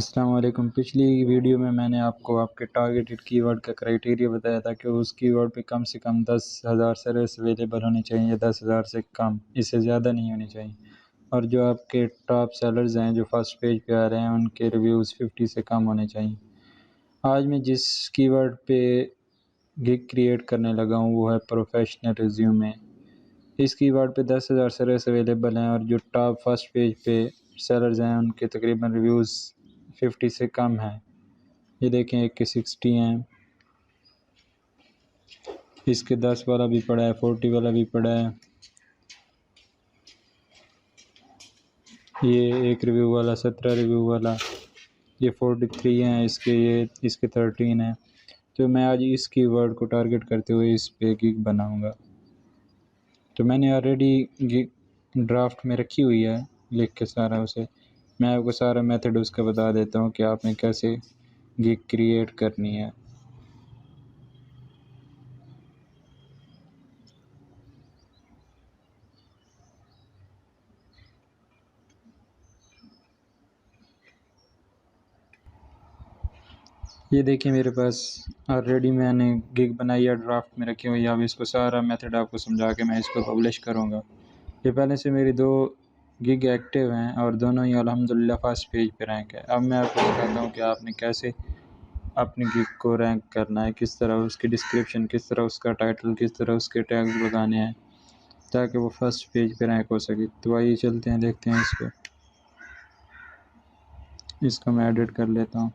अस्सलाम वालेकुम। पिछली वीडियो में मैंने आपको आपके टारगेटेड कीवर्ड का क्राइटेरिया बताया था कि उस कीवर्ड पे कम से कम 10,000 सर्विस अवेलेबल होनी चाहिए या 10,000 से कम, इससे ज़्यादा नहीं होनी चाहिए। और जो आपके टॉप सेलर्स हैं जो फर्स्ट पेज पे आ रहे हैं उनके रिव्यूज़ 50 से कम होने चाहिए। आज मैं जिस कीवर्ड पे गिग क्रिएट करने लगा हूँ वो है प्रोफेशनल रिज्यूमे। इस कीवर्ड पे 10,000 सर्विस अवेलेबल हैं और जो टॉप फर्स्ट पेज पे सेलर्स हैं उनके तकरीबन रिव्यूज़ 50 से कम हैं। ये देखें, एक के 60 हैं, इसके 10 वाला भी पड़ा है, 40 वाला भी पड़ा है, ये एक रिव्यू वाला, 17 रिव्यू वाला, ये 43 हैं, इसके 13 हैं। तो मैं आज इस कीवर्ड को टारगेट करते हुए इस पे गिग बनाऊंगा। तो मैंने ऑलरेडी गिग ड्राफ्ट में रखी हुई है लिख के सारा उसे। मैं आपको सारा मेथड उसका बता देता हूँ कि आपने कैसे गिग क्रिएट करनी है। ये देखिए, मेरे पास ऑलरेडी मैंने गिग बनाई है, ड्राफ्ट में रखी हुई है। अब इसको सारा मेथड आपको समझा के मैं इसको पब्लिश करूँगा। ये पहले से मेरी 2 गिग एक्टिव हैं और दोनों ही अल्हम्दुलिल्लाह फर्स्ट पेज पे रैंक है। अब मैं आपको बताता हूँ कि आपने कैसे अपनी गिग को रैंक करना है, किस तरह उसकी डिस्क्रिप्शन, किस तरह उसका टाइटल, किस तरह उसके टैग्स लगाने हैं ताकि वो फर्स्ट पेज पे रैंक हो सके। तो आइए चलते हैं, देखते हैं इसको मैं एडिट कर लेता हूँ।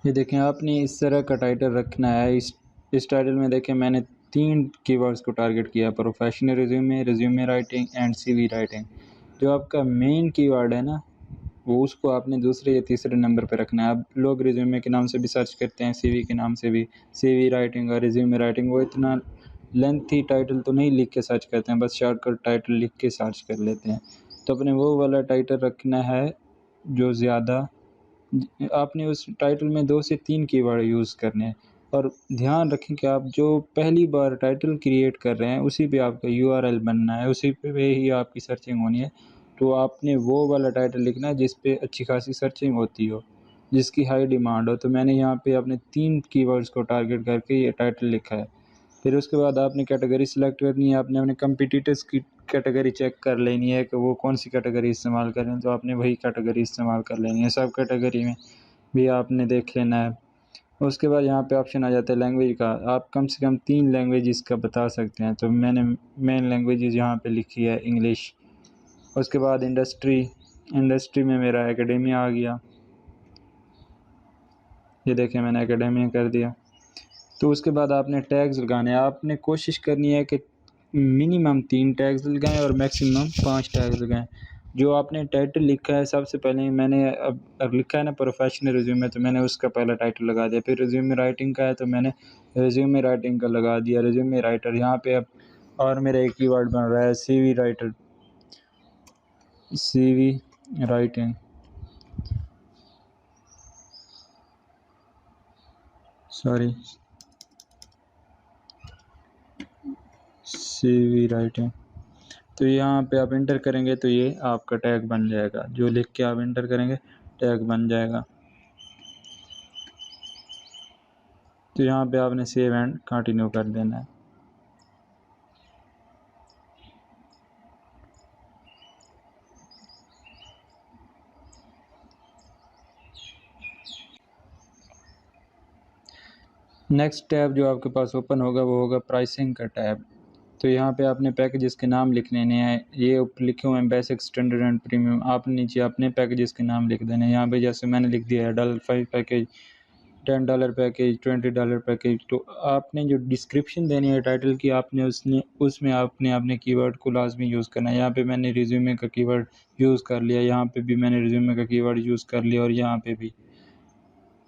ये देखें, आपने इस तरह का टाइटल रखना है। इस टाइटल में देखें, मैंने 3 कीवर्ड्स को टारगेट किया: professional resume, resume writing and CV writing. जो आपका मेन कीवर्ड है ना, वो उसको आपने दूसरे या तीसरे नंबर पे रखना है। अब लोग रिज्यूमे के नाम से भी सर्च करते हैं, सीवी के नाम से भी। सीवी राइटिंग और रिज्यूमे राइटिंग वो इतना लेंथी टाइटल तो नहीं लिख के सर्च करते हैं, बस शॉर्टकट टाइटल लिख के सर्च कर लेते हैं। तो अपने वो वाला टाइटल रखना है जो ज़्यादा, आपने उस टाइटल में 2 से 3 कीवर्ड यूज़ करने हैं। और ध्यान रखें कि आप जो पहली बार टाइटल क्रिएट कर रहे हैं उसी पे आपका यूआरएल बनना है, उसी पे ही आपकी सर्चिंग होनी है। तो आपने वो वाला टाइटल लिखना है जिस पे अच्छी खासी सर्चिंग होती हो, जिसकी हाई डिमांड हो। तो मैंने यहाँ पे अपने 3 कीवर्ड्स को टारगेट करके ये टाइटल लिखा है। फिर उसके बाद आपने कैटेगरी सिलेक्ट करनी है। आपने अपने कंपटीटर्स की कैटेगरी चेक कर लेनी है कि वो कौन सी कैटेगरी इस्तेमाल कर रहे हैं, तो आपने वही कैटेगरी इस्तेमाल कर लेनी है। सब कैटेगरी में भी आपने देख लेना है। उसके बाद यहाँ पे ऑप्शन आ जाता है लैंग्वेज का। आप कम से कम 3 लैंग्वेज का बता सकते हैं, तो मैंने मेन लैंग्वेजेस यहाँ पे लिखी है इंग्लिश। उसके बाद इंडस्ट्री में मेरा एकेडेमिया आ गया। ये देखें, मैंने एकेडेमिया कर दिया। तो उसके बाद आपने टैग्स लगाने हैं। आपने कोशिश करनी है कि मिनिमम 3 टैग्स लगाएं और मैक्सिमम 5 टैग्स लगाएं। जो आपने टाइटल लिखा है, सबसे पहले मैंने अब लिखा है ना प्रोफेशनल रिज्यूमे, तो मैंने उसका पहला टाइटल लगा दिया। फिर रिज्यूमे राइटिंग का है तो मैंने रिज्यूमे राइटिंग का लगा दिया, रिज्यूमे राइटर। यहाँ पे अब और मेरा एक कीवर्ड बन रहा है CV writer, CV writing, sorry, CV writing. तो यहाँ पे आप इंटर करेंगे तो ये आपका टैग बन जाएगा। जो लिख के आप इंटर करेंगे टैग बन जाएगा। तो यहाँ पे आपने सेव एंड कंटिन्यू कर देना है। नेक्स्ट टैब जो आपके पास ओपन होगा वो होगा प्राइसिंग का टैब। तो यहाँ पे आपने पैकेजेस के नाम लिख लेने हैं। ये ऊपर लिखे हुए हैं बेसिक, स्टैंडर्ड एंड प्रीमियम। आप नीचे अपने पैकेजेस के नाम लिख देने हैं। यहाँ पे जैसे मैंने लिख दिया है $5 पैकेज, $10 पैकेज, $20 पैकेज। तो आपने जो डिस्क्रिप्शन देनी है टाइटल की, आपने उसमें आपने अपने कीवर्ड को लाजमी यूज़ करना है। यहाँ पे मैंने रिज्यूमे का कीवर्ड यूज़ कर लिया, यहाँ पे भी मैंने रिज्यूमे का कीवर्ड यूज़ कर लिया और यहाँ पे भी,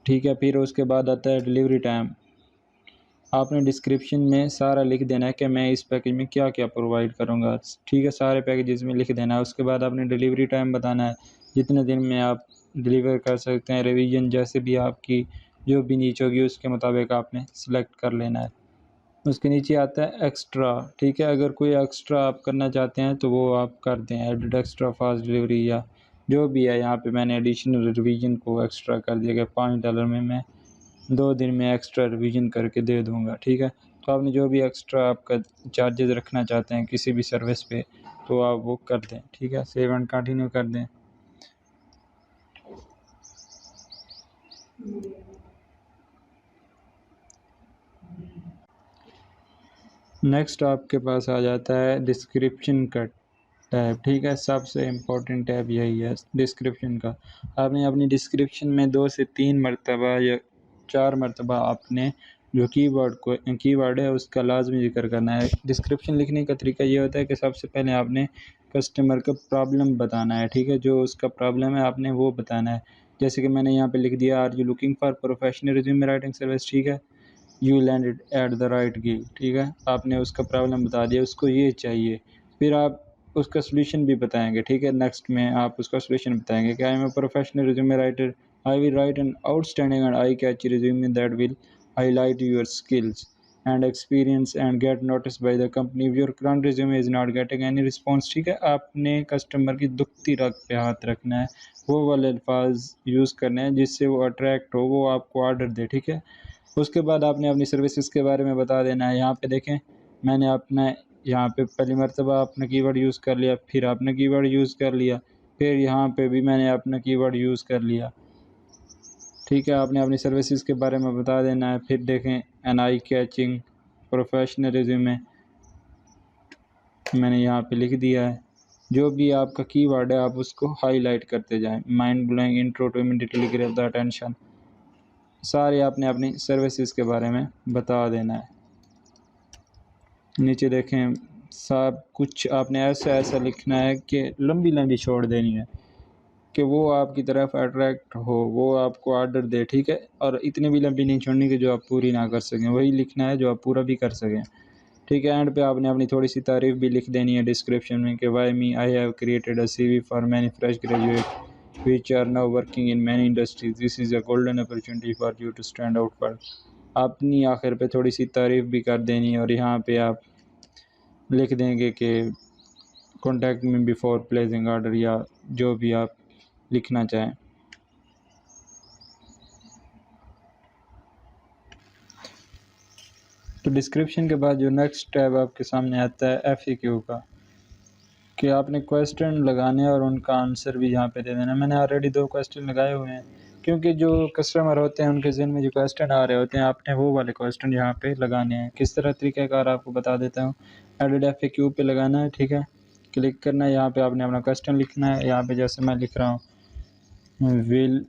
ठीक है। फिर उसके बाद आता है डिलीवरी टाइम। आपने डिस्क्रिप्शन में सारा लिख देना है कि मैं इस पैकेज में क्या क्या प्रोवाइड करूँगा, ठीक है। सारे पैकेजेस में लिख देना है। उसके बाद आपने डिलीवरी टाइम बताना है, जितने दिन में आप डिलीवर कर सकते हैं। रिवीजन जैसे भी आपकी जो भी नीच होगी उसके मुताबिक आपने सेलेक्ट कर लेना है। उसके नीचे आता है एक्स्ट्रा, ठीक है। अगर कोई एक्स्ट्रा आप करना चाहते हैं तो वो आप कर दें, एडिड एक्स्ट्रा फास्ट डिलीवरी या जो भी है। यहाँ पे मैंने एडिशनल रिवीजन को एक्स्ट्रा कर दिया कि $5 में मैं 2 दिन में एक्स्ट्रा रिवीजन करके दे दूँगा, ठीक है। तो आपने जो भी एक्स्ट्रा आपका चार्जेस रखना चाहते हैं किसी भी सर्विस पे तो आप वो कर दें, ठीक है। सेव एंड कंटिन्यू कर दें। नेक्स्ट आपके पास आ जाता है डिस्क्रिप्शन का टैब, ठीक है। सबसे इम्पोर्टेंट टैब यही है डिस्क्रिप्शन का। आपने अपनी डिस्क्रिप्शन में 2 से 3 मरतबा या 4 मरतबा आपने जो कीवर्ड है उसका लाजमी जिक्र करना है। डिस्क्रिप्शन लिखने का तरीका ये होता है कि सबसे पहले आपने कस्टमर का प्रॉब्लम बताना है, ठीक है। जो उसका प्रॉब्लम है आपने वो बताना है। जैसे कि मैंने यहाँ पे लिख दिया, are you looking for professional resume writing service, ठीक है। You landed at the right gig, ठीक है। आपने उसका प्रॉब्लम बता दिया, उसको ये चाहिए। फिर आप उसका सॉल्यूशन भी बताएंगे, ठीक है। नेक्स्ट में आप उसका सॉल्यूशन बताएंगे कि I am a professional resume writer, I will write an outstanding and I catchy resume that will highlight your skills and experience and get notice by the company if your current resume is not getting any response, ठीक है। आपने customer की दुखती रग पे हाथ रखना है, वो वाले अल्फाज यूज़ करने हैं जिससे वो अट्रैक्ट हो, वो आपको ऑर्डर दे, ठीक है। उसके बाद आपने अपनी सर्विसेज के बारे में बता देना है। यहाँ पे देखें, मैंने अपना यहाँ पे पहली मरतबा अपना कीवर्ड यूज़ कर लिया, फिर आपने कीवर्ड यूज़ कर लिया, फिर यहाँ पे भी मैंने अपना कीवर्ड यूज़ कर लिया, ठीक है। आपने अपनी सर्विसेज के बारे में बता देना है। फिर देखें, an I catching professional resume मैंने यहाँ पे लिख दिया है। जो भी आपका कीवर्ड है आप उसको हाईलाइट करते जाएं। Mind blowing intro to immediately grab the attention, सारे आपने अपनी सर्विसेज के बारे में बता देना है। नीचे देखें, सब कुछ आपने ऐसा ऐसा लिखना है कि लंबी लंबी छोड़ देनी है कि वो आपकी तरफ अट्रैक्ट हो, वो आपको ऑर्डर दे, ठीक है। और इतनी भी लंबी नहीं छोड़नी कि जो आप पूरी ना कर सकें, वही लिखना है जो आप पूरा भी कर सकें, ठीक है। एंड पे आपने अपनी थोड़ी सी तारीफ भी लिख देनी है डिस्क्रिप्शन में कि why me I have created a CV for many fresh graduate which are now working in many industries. This is a golden opportunity for you to stand out for. अपनी आखिर पे थोड़ी सी तारीफ भी कर देनी है और यहाँ पे आप लिख देंगे कि contact me before placing order या जो भी आप लिखना चाहें। तो डिस्क्रिप्शन के बाद जो नेक्स्ट टैब आपके सामने आता है FAQ का, कि आपने क्वेश्चन लगाने और उनका आंसर भी यहाँ पे दे देना। मैंने ऑलरेडी 2 क्वेश्चन लगाए हुए हैं क्योंकि जो कस्टमर होते हैं उनके ज़हन में जो क्वेश्चन आ रहे होते हैं आपने वो वाले क्वेश्चन यहाँ पे लगाने हैं। किस तरह तरीक़ाकार आपको बता देता हूँ। एडिट FAQ पे लगाना है, ठीक है। क्लिक करना है, यहाँ पे आपने अपना क्वेश्चन लिखना है। यहाँ पे जैसे मैं लिख रहा हूँ, will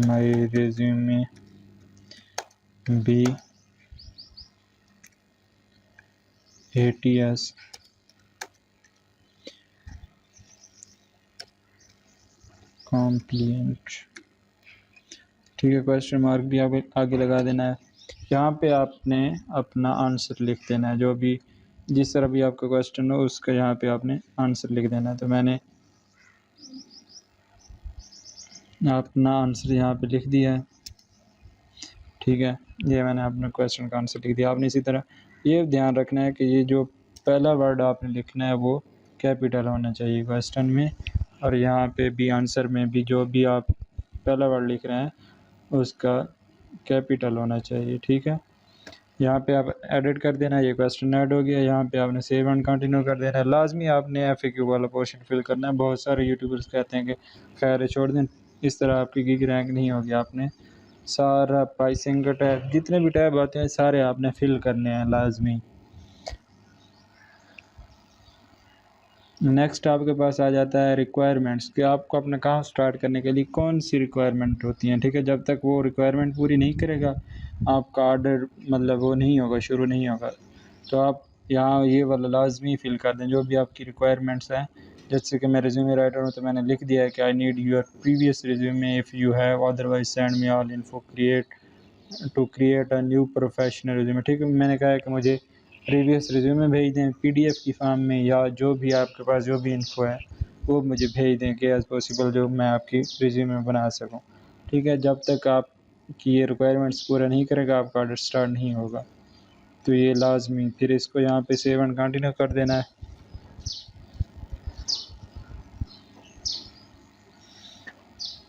my resume be ATS complete, ठीक है। क्वेश्चन मार्क भी आगे लगा देना है। यहाँ पे आपने अपना आंसर लिख देना है, जो भी जिस तरह भी आपका क्वेश्चन हो उसका यहाँ पे आपने आंसर लिख देना है। तो मैंने अपना आंसर यहाँ पे लिख दिया है, ठीक है। ये मैंने अपने क्वेश्चन का आंसर लिख दिया। आपने इसी तरह ये ध्यान रखना है कि ये जो पहला वर्ड आपने लिखना है वो कैपिटल होना चाहिए क्वेश्चन में, और यहाँ पे भी आंसर में भी जो भी आप पहला वर्ड लिख रहे हैं उसका कैपिटल होना चाहिए, ठीक है। यहाँ पे आप एडिट कर देना, ये क्वेश्चन ऐड हो गया। यहाँ पे आपने सेव एंड कंटिन्यू कर देना है। लाजमी आपने FAQ वाला पोर्शन फिल करना है। बहुत सारे यूट्यूबर्स कहते हैं कि खैर छोड़ दें, इस तरह आपकी गिग रैंक नहीं होगी। आपने सारा प्राइसिंग का टैब, जितने भी टैब आते हैं सारे आपने फिल करने हैं लाजमी। नेक्स्ट आपके पास आ जाता है रिक्वायरमेंट्स, कि आपको अपना काम स्टार्ट करने के लिए कौन सी रिक्वायरमेंट होती हैं, ठीक है। जब तक वो रिक्वायरमेंट पूरी नहीं करेगा आपका ऑर्डर मतलब वो नहीं होगा, शुरू नहीं होगा। तो आप यहाँ ये वाला लाजमी फिल कर दें जो भी आपकी रिक्वायरमेंट्स हैं। जैसे कि मैं रिज्यूमे राइटर हूँ तो मैंने लिख दिया है कि I need your previous resume if you have, otherwise send me all info create a new professional resume, ठीक है। मैंने कहा है कि मुझे प्रीवियस रिज्यूमे भेज दें PDF की फॉर्म में, या जो भी आपके पास जो भी इन्फो है वो मुझे भेज दें कि एज़ पॉसिबल जो मैं आपकी रिज्यूमे बना सकूँ। ठीक है, जब तक आपकी ये रिक्वायरमेंट्स पूरा नहीं करेगा आपका ऑर्डर स्टार्ट नहीं होगा। तो ये लाज़मी फिर इसको यहाँ पे सेव एंड कंटिन्यू कर देना है।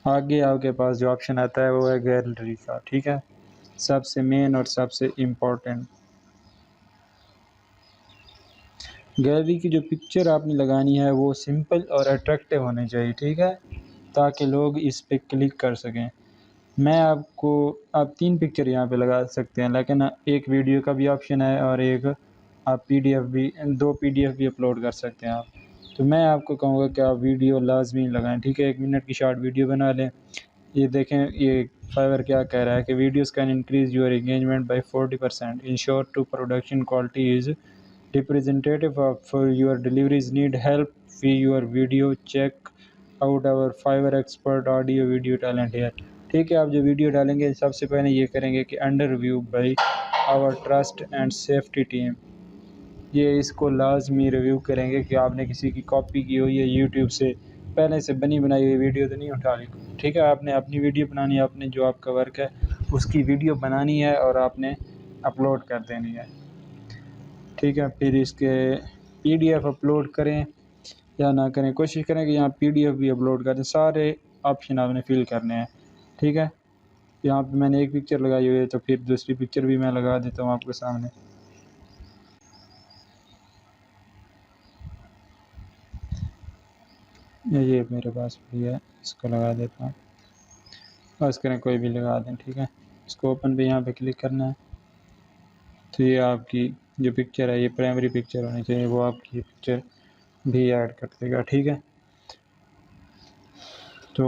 आगे आपके पास जो ऑप्शन आता है वो है गैलरी का। ठीक है, सबसे मेन और सबसे इम्पोर्टेंट, गैलरी की जो पिक्चर आपने लगानी है वो सिंपल और अट्रैक्टिव होनी चाहिए। ठीक है, ताकि लोग इस पे क्लिक कर सकें। मैं आपको आप 3 पिक्चर यहाँ पे लगा सकते हैं, लेकिन एक वीडियो का भी ऑप्शन है और एक आप पीडीएफ भी 2 पीडीएफ भी अपलोड कर सकते हैं आप। तो मैं आपको कहूँगा कि आप वीडियो लाज़मी लगाएँ। ठीक है, 1 मिनट की शॉर्ट वीडियो बना लें। ये देखें ये फाइवर क्या कह रहा है कि videos can increase your engagement by 40%, ensure to production quality is representative of your deliveries. Need help with your video? Check out our Fiverr expert audio video talent here. ठीक है, आप जो वीडियो डालेंगे सबसे पहले ये करेंगे कि under review by our trust and safety team. ये इसको लाजमी रिव्यू करेंगे कि आपने किसी की कॉपी की हो या यूट्यूब से पहले से बनी बनाई हुई वीडियो तो नहीं उठा ली। ठीक है, आपने अपनी वीडियो बनानी है, आपने जो आपका वर्क है उसकी वीडियो बनानी है और आपने अपलोड कर देनी है। ठीक है, फिर इसके पीडीएफ अपलोड करें या ना करें, कोशिश करें कि यहाँ पीडीएफ भी अपलोड करें। सारे ऑप्शन आपने फिल करने हैं। ठीक है, यहाँ पे मैंने एक पिक्चर लगाई हुई है तो फिर दूसरी पिक्चर भी मैं लगा देता हूँ आपके सामने। ये मेरे पास भी है, इसको लगा देता हूँ। बस करें कोई भी लगा दें। ठीक है, इसको ओपन पे यहाँ पे क्लिक करना है। तो ये आपकी जो पिक्चर है ये प्राइमरी पिक्चर होनी चाहिए, वो आपकी पिक्चर भी ऐड कर देगा। ठीक है, तो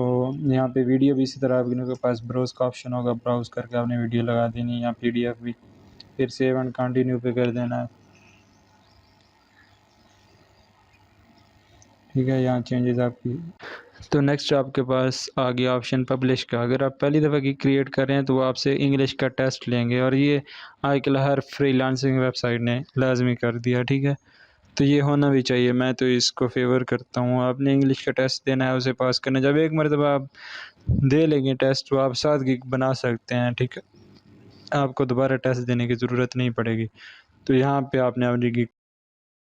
यहाँ पे वीडियो भी इसी तरह आपके पास ब्राउज़ का ऑप्शन होगा, ब्राउज़ करके आपने वीडियो लगा देनी है। यहाँ पीडीएफ भी फिर सेव एंड कंटिन्यू पे कर देना है। ठीक है, यहाँ चेंजेस आपकी। तो नेक्स्ट आपके पास आ गया ऑप्शन पब्लिश का। अगर आप पहली दफ़ा की क्रिएट कर रहे हैं तो वो आपसे इंग्लिश का टेस्ट लेंगे और ये आजकल हर फ्रीलांसिंग वेबसाइट ने लाजमी कर दिया। ठीक है, तो ये होना भी चाहिए, मैं तो इसको फेवर करता हूँ। आपने इंग्लिश का टेस्ट देना है, उसे पास करना। जब एक मरतबा आप दे लेंगे टेस्ट तो आप 7 गिग बना सकते हैं। ठीक है, आपको दोबारा टेस्ट देने की ज़रूरत नहीं पड़ेगी। तो यहाँ पे आपने अपनी गिग